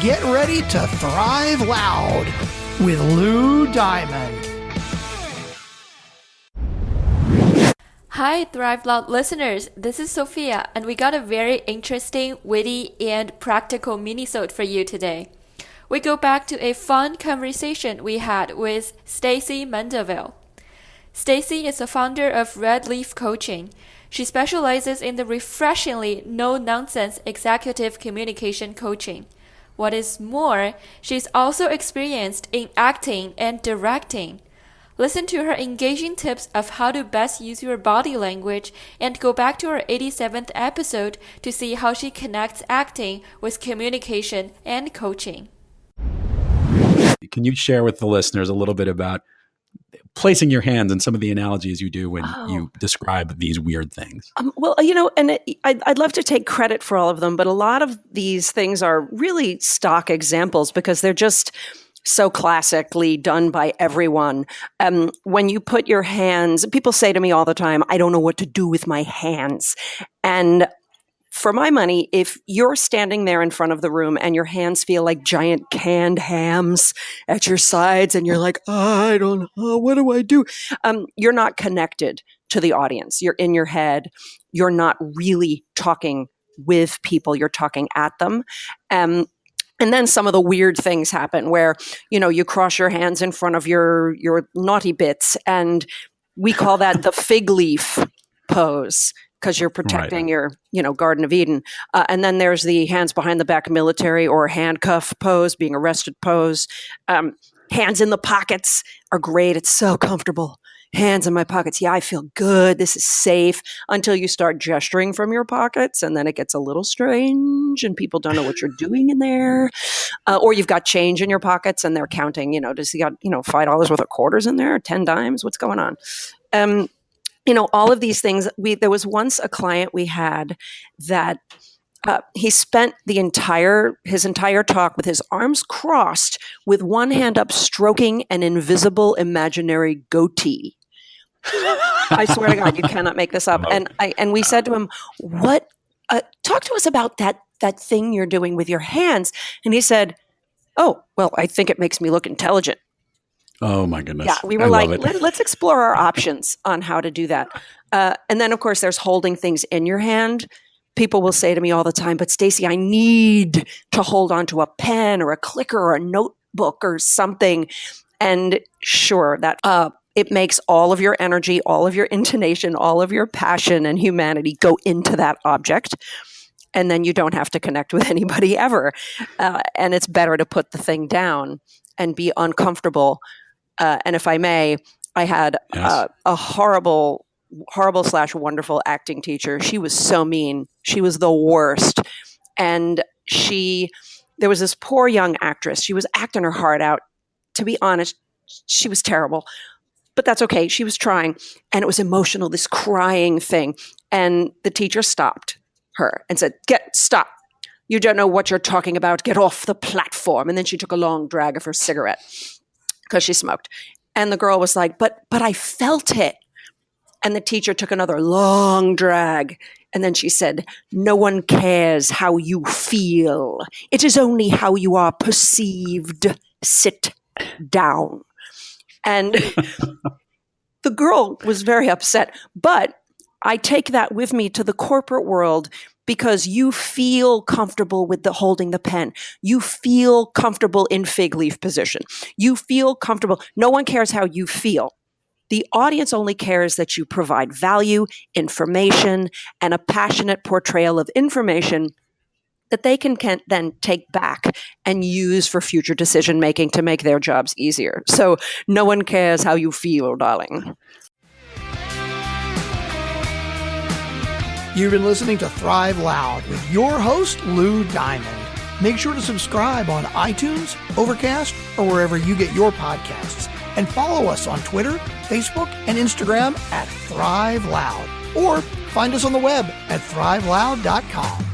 get ready to thrive loud with Lou Diamond. Hi, Thrive Loud listeners. This is Sophia, and we got a very interesting, witty, and practical minisode for you today. We go back to a fun conversation we had with Stacee Mandeville. Stacee is the founder of Red Leaf Coaching. She specializes in the refreshingly no-nonsense executive communication coaching. What is more, she's also experienced in acting and directing. Listen to her engaging tips of how to best use your body language and go back to her 87th episode to see how she connects acting with communication and coaching. Can you share with the listeners a little bit about placing your hands and some of the analogies you do when you describe these weird things? I'd love to take credit for all of them, but a lot of these things are really stock examples because they're just so classically done by everyone. When you put your hands, people say to me all the time, I don't know what to do with my hands. And for my money, if you're standing there in front of the room and your hands feel like giant canned hams at your sides and you're like, I don't know, what do I do? You're not connected to the audience. You're in your head. You're not really talking with people. You're talking at them. And then some of the weird things happen where, you cross your hands in front of your naughty bits. And we call that the fig leaf pose because you're protecting your, Garden of Eden. And then there's the hands behind the back military or handcuff pose, being arrested pose. Hands in the pockets are great. It's so comfortable. Hands in my pockets. Yeah, I feel good. This is safe until you start gesturing from your pockets. And then it gets a little strange and people don't know what you're doing in there. Or you've got change in your pockets and they're counting, does he got, $5 worth of quarters in there? 10 dimes? What's going on? All of these things. There was once a client we had that he spent his entire talk with his arms crossed with one hand up stroking an invisible imaginary goatee. I swear to God, you cannot make this up. And we said to him, "What? Talk to us about that thing you're doing with your hands." And he said, "Oh, well, I think it makes me look intelligent." Oh my goodness! Yeah, we were let's explore our options on how to do that. And then, of course, there's holding things in your hand. People will say to me all the time, "But Stacee, I need to hold on to a pen or a clicker or a notebook or something." And sure, that it makes all of your energy, all of your intonation, all of your passion and humanity go into that object. And then you don't have to connect with anybody ever. And it's better to put the thing down and be uncomfortable. And if I may, I had a horrible / wonderful acting teacher. She was so mean. She was the worst. And there was this poor young actress. She was acting her heart out. To be honest, she was terrible. But that's okay. She was trying. And it was emotional, this crying thing. And the teacher stopped her and said, stop. You don't know what you're talking about. Get off the platform. And then she took a long drag of her cigarette because she smoked. And the girl was like, but I felt it. And the teacher took another long drag. And then she said, no one cares how you feel. It is only how you are perceived. Sit down. And the girl was very upset. But I take that with me to the corporate world because you feel comfortable with holding the pen. You feel comfortable in fig leaf position. You feel comfortable. No one cares how you feel. The audience only cares that you provide value, information, and a passionate portrayal of information that they can then take back and use for future decision making to make their jobs easier. So no one cares how you feel, darling. You've been listening to Thrive Loud with your host, Lou Diamond. Make sure to subscribe on iTunes, Overcast, or wherever you get your podcasts. And follow us on Twitter, Facebook, and Instagram at Thrive Loud. Or find us on the web at thriveloud.com.